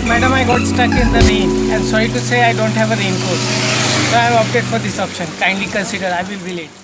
Madam, I got stuck in the rain and sorry to say I don't have a raincoat. So I have opted for this option. Kindly consider, I will be late.